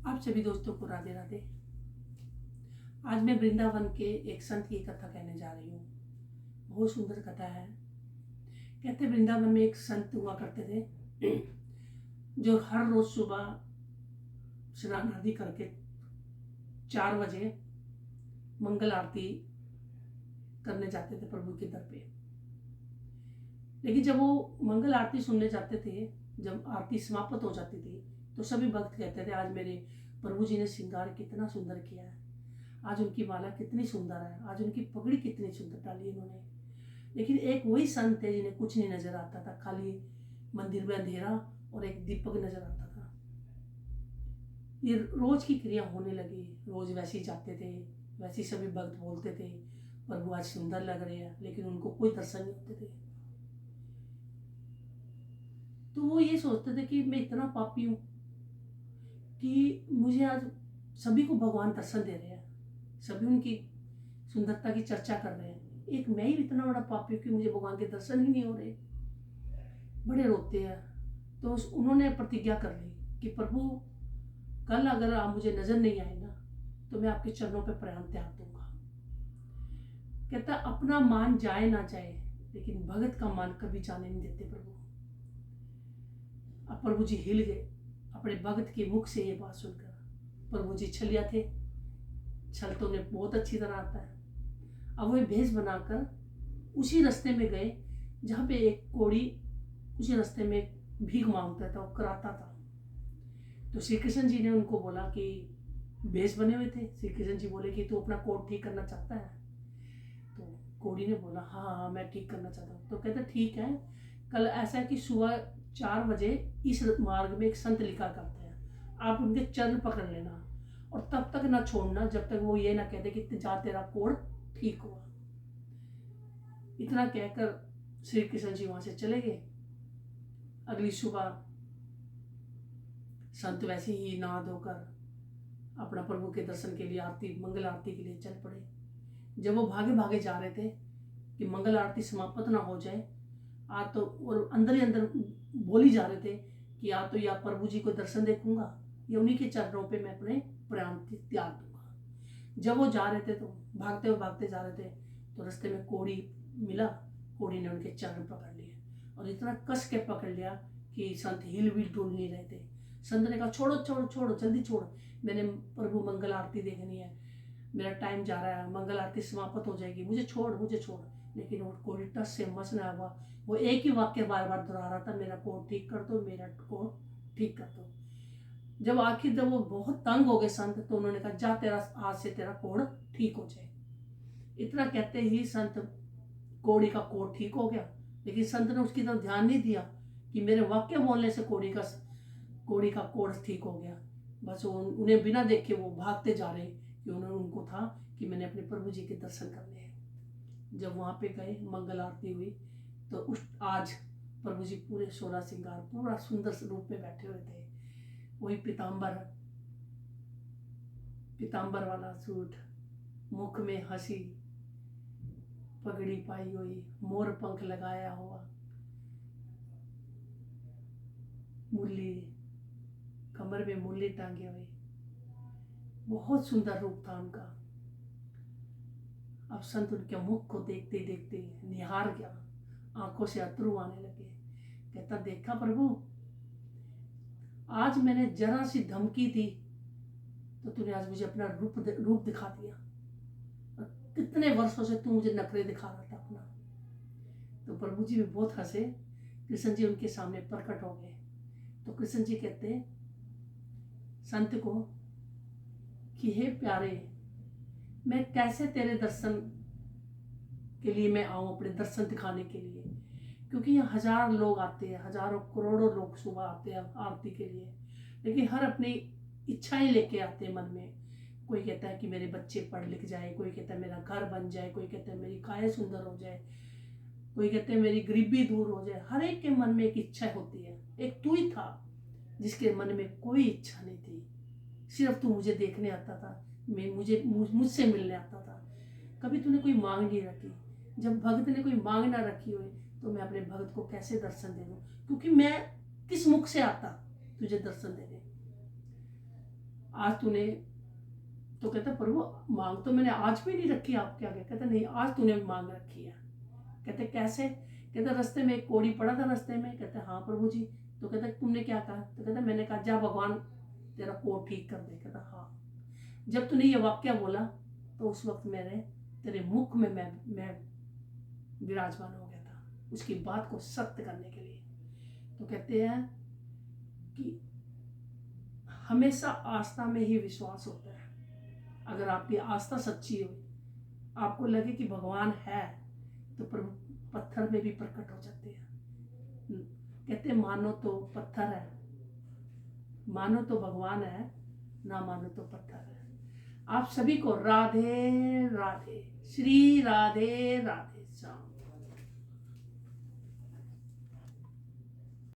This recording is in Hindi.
आप सभी दोस्तों को राधे राधे। आज मैं वृंदावन के एक संत की कथा कहने जा रही हूँ। बहुत सुंदर कथा है। कहते वृंदावन में एक संत हुआ करते थे जो हर रोज सुबह स्नान आदि करके 4 बजे मंगल आरती करने जाते थे प्रभु के दर पे। लेकिन जब वो मंगल आरती सुनने जाते थे, जब आरती समाप्त हो जाती थी, तो सभी भक्त कहते थे आज मेरे प्रभु जी ने श्रृंगार कितना सुंदर किया है, आज उनकी माला कितनी सुंदर है, आज उनकी पगड़ी कितनी सुंदर डाली इन्होंने। लेकिन एक वही संत थे जिन्हें कुछ नहीं नजर आता था, खाली मंदिर में अंधेरा और एक दीपक नजर आता था। ये रोज की क्रिया होने लगी, रोज वैसे ही जाते थे, वैसे ही सभी भक्त बोलते थे प्रभु आज सुंदर लग रहे हैं, लेकिन उनको कोई दर्शन नहीं होते थे। तो वो ये सोचते थे कि मैं इतना पापी हूँ कि मुझे आज सभी को भगवान दर्शन दे रहे हैं, सभी उनकी सुंदरता की चर्चा कर रहे हैं, एक मैं ही इतना बड़ा पापी हूँ कि मुझे भगवान के दर्शन ही नहीं हो रहे। बड़े रोते हैं। तो उन्होंने प्रतिज्ञा कर ली कि प्रभु कल अगर आप मुझे नजर नहीं आए ना, तो मैं आपके चरणों पे प्रयाण त्याग दूंगा। कहता अपना मान जाए ना जाए, लेकिन भगत का मान कभी जाने नहीं देते प्रभु। अब प्रभु जी हिल गए अपने भगत के मुख से ये बात सुनकर। प्रभु जी छलिया थे, छल तो उन्हें बहुत अच्छी तरह आता है। अब वे भेष बनाकर उसी रास्ते में गए जहाँ पे एक कोड़ी उसी रास्ते में भीख मांगता था, वो कराता था। तो श्री कृष्ण जी ने उनको बोला कि भेष बने हुए थे। श्री कृष्ण जी बोले कि तू अपना कोट ठीक करना चाहता है? तो कोड़ी ने बोला हाँ हाँ मैं ठीक करना चाहता हूँ। तो कहते ठीक है, कल ऐसा है कि सुबह 4 बजे इस मार्ग में एक संत लिखा करते हैं, आप उनके चरण पकड़ लेना और तब तक ना छोड़ना जब तक वो ये ना कहते कि जा तेरा कोड़ ठीक हुआ। इतना कहकर श्री कृष्ण जी वहां से चले गए। अगली सुबह संत वैसे ही नहा धोकर अपना प्रभु के दर्शन के लिए आरती मंगल आरती के लिए चल पड़े। जब वो भागे भागे जा रहे थे कि मंगल आरती समाप्त ना हो जाए, आ तो और अंदर ही अंदर बोल ही जा रहे थे कि या तो या प्रभु जी को दर्शन देखूंगा या उन्हीं के चरणों पे मैं अपने प्राण त्याग दूंगा। जब वो जा रहे थे तो भागते जा रहे थे, तो रास्ते में कोड़ी मिला। कोड़ी ने उनके चरण पकड़ लिए और इतना कस के पकड़ लिया कि संत हिल भी डुल नहीं रहे थे। संत ने कहा छोड़ो छोड़ो छोड़ो, जल्दी छोड़ो, मैंने प्रभु मंगल आरती देखनी है, मेरा टाइम जा रहा है, मंगल आरती समाप्त हो जाएगी, मुझे छोड़ मुझे छोड़। लेकिन वो कोड़ी टस से मस ना हुआ, वो एक ही वाक्य बार बार दोहरा रहा था, मेरा कोट ठीक कर दो, मेरा कोट ठीक कर दो। जब आखिर जब वो बहुत तंग हो गए संत, तो उन्होंने कहा जा तेरा आज से तेरा कोड़ ठीक हो जाए। इतना कहते ही संत कोड़ी का कोड़ ठीक हो गया। लेकिन संत ने उसकी तरफ ध्यान नहीं दिया कि मेरे वाक्य बोलने से कोड़ी का कोड़ ठीक हो गया। बस उन्हें बिना देखे वो भागते जा रहे कि उन्होंने उनको था कि मैंने अपने प्रभु जी के दर्शन करने हैं। जब वहां पे गए मंगल आरती हुई तो उस आज प्रभु जी पूरे सोलह श्रृंगार पूरा सुंदर रूप में बैठे हुए थे। वही पीताम्बर वाला सूट, मुख में हंसी, पगड़ी पाई हुई, मोर पंख लगाया हुआ, मुरली कमर में मुरली टांगे हुए, बहुत सुंदर रूप था उनका। अब संत उनके मुख को देखते देखते निहार गया, आंखों से अश्रु आने लगे। कहता देखा प्रभु, आज मैंने जरा सी धमकी दी तो तूने आज मुझे अपना रूप दिखा दिया। कितने वर्षों से तू मुझे नखरे दिखा रहा था अपना। तो प्रभु जी भी बहुत हंसे। कृष्ण जी उनके सामने प्रकट हो गए। तो कृष्ण जी कहते संत को कि हे प्यारे, मैं कैसे तेरे दर्शन के लिए मैं आऊं, अपने दर्शन दिखाने के लिए, क्योंकि यहाँ 1000 लोग आते हैं, हजारों करोड़ों लोग सुबह आते हैं आरती के लिए, लेकिन हर अपनी इच्छाएं लेके आते हैं मन में। कोई कहता है कि मेरे बच्चे पढ़ लिख जाए, कोई कहता है मेरा घर बन जाए, कोई कहता है मेरी काया सुंदर हो जाए, कोई कहते हैं मेरी गरीबी दूर हो जाए। हर एक के मन में एक इच्छा होती है। एक तू ही था जिसके मन में कोई इच्छा नहीं थी, सिर्फ तू मुझे देखने आता था, मुझसे मिलने आता था। कभी तूने कोई मांग नहीं रखी। जब भक्त ने कोई मांग ना रखी हो तो मैं अपने भक्त को कैसे दर्शन दे दूं, क्योंकि मैं किस मुख से आता तुझे दर्शन देने। आज तूने, तो कहता प्रभु मांग तो मैंने आज भी नहीं रखी आपके आगे। कहता नहीं, आज तूने मांग रखी है। कहते कैसे? कहता रास्ते में एक कोड़ी पड़ा था रास्ते में। कहते हाँ प्रभु जी। तो कहता तुमने क्या कहा? तो कहता मैंने कहा जा भगवान तेरा कोड़ ठीक कर दे। कहता हाँ। जब तूने ये वाक्य बोला तो उस वक्त मेरे तेरे मुख में मैं विराजमान हो गया था, उसकी बात को सत्य करने के लिए। तो कहते हैं कि हमेशा आस्था में ही विश्वास होता है। अगर आपकी आस्था सच्ची हो, आपको लगे कि भगवान है, तो प्रभु पत्थर में भी प्रकट हो जाते हैं। कहते मानो तो पत्थर है, मानो तो भगवान है, ना मानो तो पत्थर है। आप सभी को राधे राधे, श्री राधे राधे।